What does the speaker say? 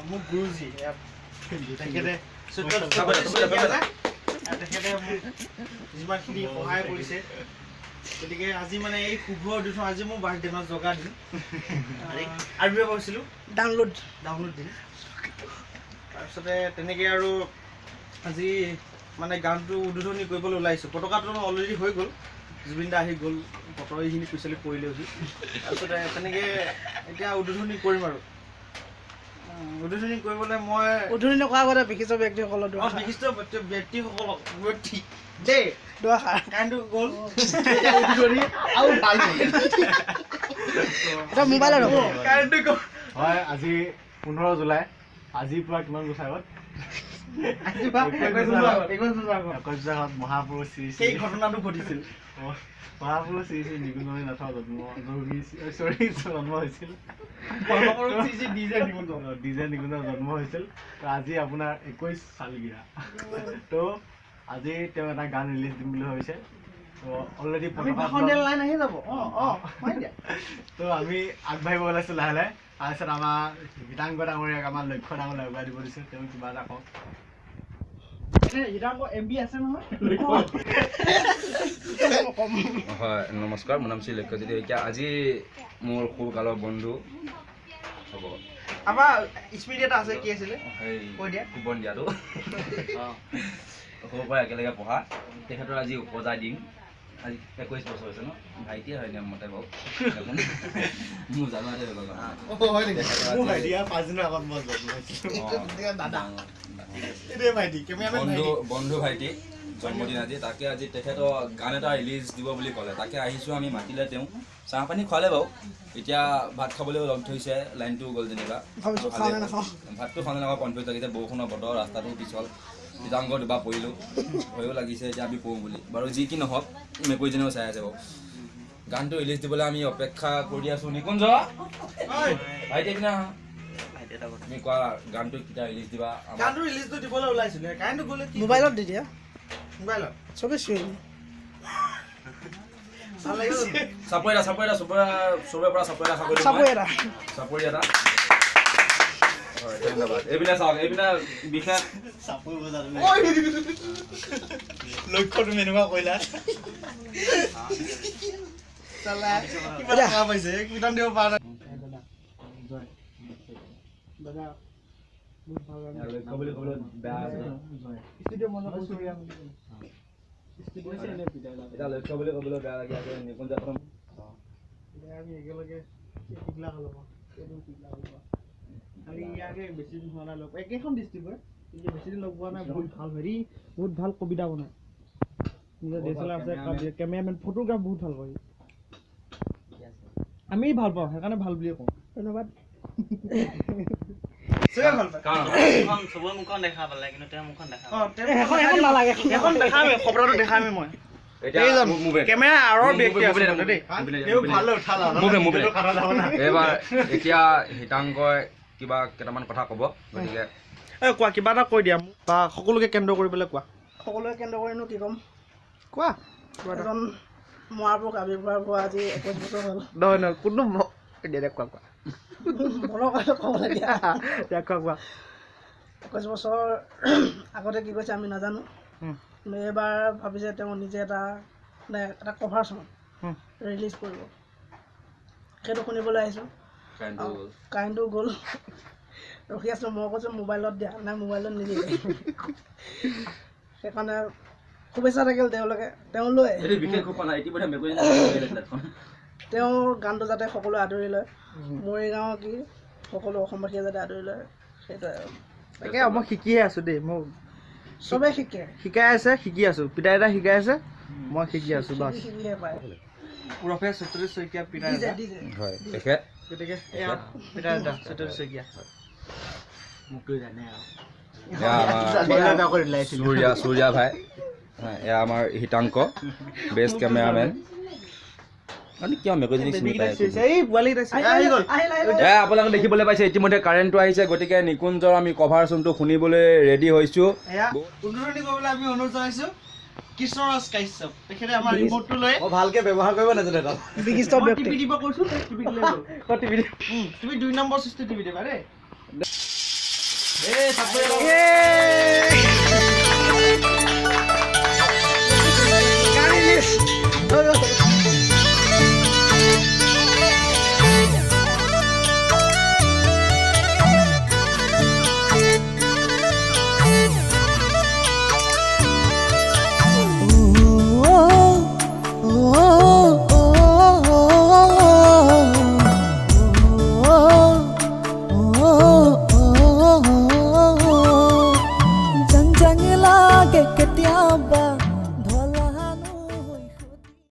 মোৰ গুৰুজী তেখেতে যিমানখিনি সহায় কৰিছে গতিকে আজি মানে এই শুভ দিন আজি মোৰ বাৰ্থডে মই জগা দিম আৰু ভাবিছিলোঁ ডাউনলোড দিম তাৰপিছতে তেনেকৈ আৰু আজি মানে গানটো উদ্বোধনী কৰিবলৈ ওলাইছোঁ পতাকাটো অলৰেডি হৈ গ'ল জুবিন দা আহি গ'ল বতৰ এইখিনি পিছলৈ পৰিলেহি তাৰপিছতে তেনেকৈ এতিয়া উদ্বোধনী কৰিম আৰু উদ্বোধনী কৰিবলৈ মই উদ্বোধনী কৰা আগতে বিশিষ্ট ব্যক্তিসকলক বিশিষ্ট ব্যক্তিসকলক দেই কাৰেণ্টটো গ'ল উদ্বোধনী আৰু ভাল মোবাইলত হ'ব কাৰেণ্টটো গ'ল হয় আজি 15 জুলাই আজিৰ পৰা কিমান বছৰ আগত 21 মহাপুৰুষ শ্ৰী সেই ঘটনাটো ঘটিছিল মহাপুৰুষ শ্ৰী শ্ৰী নিকুঞ্জনাথৰ জন্ম হৈছিল ডিজে নিকুঞ্জৰ জন্ম হৈছিল আজি আপোনাৰ 21 চালগিৰা তো আজি তেওঁ এটা গান ৰিলিজ দিম বুলি ভাবিছে তো অলৰেডি তো আমি আগবাঢ়িব ওলাইছোঁ লাহে লাহে তাৰপিছত আমাৰ গীতাংগ ডাঙৰীয়াক আমাৰ লক্ষ্য ডাঙৰ লগাই দিব দিছে তেওঁ কিবা এটা কওক হয় নমস্কাৰ মোৰ নাম শ্ৰী লক্ষ্যজিৎ শইকীয়া আজি মোৰ সৰুকালৰ বন্ধু হ'ব আমাৰ স্মৃতি এটা আছে কি আছিলে কুপন দিয়াটো সৰুৰ পৰা একেলগে পঢ়া তেখেতৰ আজি উপজা দিম আজি 21 বছৰ হৈছে ন ভাইটিয়ে হয় নিয়ম মতে বাৰু মোৰ জানুৱাৰী বন্ধু ভাইটি জন্মদিন আজি তাকে আজি তেখেতৰ গান এটা ৰিলিজ দিব বুলি ক'লে তাকে আহিছোঁ আমি মাতিলে তেওঁ চাহ পানী খোৱালে বাৰু এতিয়া ভাত খাবলৈ লগ ধৰিছে লাইনটো গ'ল যেনিবা ভাতটো খালে নাখাওঁ কনফিউজ লাগিছে বৰষুণৰ বতৰ ৰাস্তাটো পিছল গীতাংগ দুবাৰ পৰিলোঁ ভয়ো লাগিছে এতিয়া আমি পঢ়োঁ বুলি বাৰু যি কি নহওক মেকুৰীজনেও চাই আছে বাৰু গানটো ৰিলিজ দিবলৈ আমি অপেক্ষা কৰি আছোঁ নিকুঞ্জ ভাইটি কিনা তুমি কোৱা গানটো কেতিয়া ৰিলিজ দিবা গানটো ৰিলিজটো দিবলৈ ওলাইছিলে কাৰেণ্টটো গ'লে মোবাইলত দি দিয়া মোবাইলত চবে চুই ভাল লাগিছে চাপৰি এটা চবৰে পৰা চাপৰি এটা চাপৰি এটা হয় ধন্যবাদ এইপিনে চাওক এইপিনে বিশেষ লক্ষ্য তুমি এনেকুৱা কৰিলা পাইছে কিমান দিব পৰা নাই লক্ষ্য বুলি ক'বলৈ বেয়া এতিয়া লক্ষ্য বুলি ক'বলৈ বেয়া লাগি আছে নিকুঞ্জ আমি একেলগে খালি ইয়াকে বেছি দিন হোৱা নাই লগ একেখন ডিষ্ট্ৰিক্টৰ কিন্তু বেছি দিন লগ পোৱা নাই বহুত ভাল কবিতা বনায় নিজৰ DSLR আছে কেমেৰামেন ফটোগ্ৰাফ বহুত ভাল কৰে আমি ভাল পাওঁ সেইকাৰণে ভাল বুলিয়ে কওঁ ধন্যবাদ চবৰে মুখখন দেখা পালে কিন্তু তেওঁৰ মুখখন দেখা নালাগে এখন দেখামে খবৰটো দেখামে মই কেমেৰা আৰৰ ব্যক্তি আছে দেই এইবাৰ এতিয়া হিতাংকই কিবা কেইটামান কথা ক'ব গতিকে কোৱা কিবা এটা কৈ দিয়া মোক বা সকলোকে কেন্দ্ৰ কৰিবলৈ কোৱা সকলোৱে কেন্দ্ৰ কৰিনো কি ক'ম কোৱা এজন মহাপুৰুষ আৱিৰ্ভাৱ হোৱা আজি 21 বছৰ হ'ল নহয় কোনো কোৱা মনৰ কথা ক'বলৈ দিয়া কোৱা 21 বছৰ আগতে কি কৈছে আমি নাজানো কিন্তু এইবাৰ ভাবিছে তেওঁ নিজে এটা কভাৰ চং ৰিলিজ কৰিব সেইটো শুনিবলৈ আহিছোঁ কাৰেণ্টটো গ'ল ৰখি আছোঁ মই কৈছোঁ মোবাইলত দিয়া নাই মোবাইলত নিদিয়ে সেইকাৰণে শুভেচ্ছা থাকিল তেওঁলোকে তেওঁলৈ তেওঁৰ গানটো যাতে সকলোৱে আদৰি লয় মৰিগাঁও কি সকলো অসমবাসীয়ে যাতে আদৰি লয় সেইটোৱে আৰু তাকে মই শিকিয়ে আছোঁ দেই মই চবেই শিকাই আছে শিকি আছোঁ পিতা এটা শিকাই আছে মই শিকি আছোঁ বাছ শিকিহে পায় প্ৰফেচাৰ সত্যজিৎ শইকীয়া পিতা হয় তেখেত গতিকে এয়া পিতা এটা সত্যজিৎ শইকীয়া সূৰ্যা ভাই এয়া আমাৰ হিতাংক বেষ্ট কেমেৰামেন কিয় মেকুৰীজনীক চিনি পায় আপোনালোকে দেখিবলৈ পাইছে ইতিমধ্যে কাৰেণ্টটো আহিছে গতিকে নিকুঞ্জৰ আমি কভাৰ চংটো শুনিবলৈ ৰেডি হৈছোঁ উদ্বোধনী কৰিবলৈ আমি অনুৰোধ জনাইছোঁ কৃষ্ণৰাজ কাশ্যপ তেখেতে আমাৰ ৰিমোটটো লৈ ভালকে ব্যৱহাৰ কৰিব নাজানে তাত বিশিষ্ট ব্যক্তি টিভি দিব কৈছোঁ তুমি 2 নম্বৰ সৃষ্টি টিভি দিবা দেই এই চাপৰি অলপ। য়ে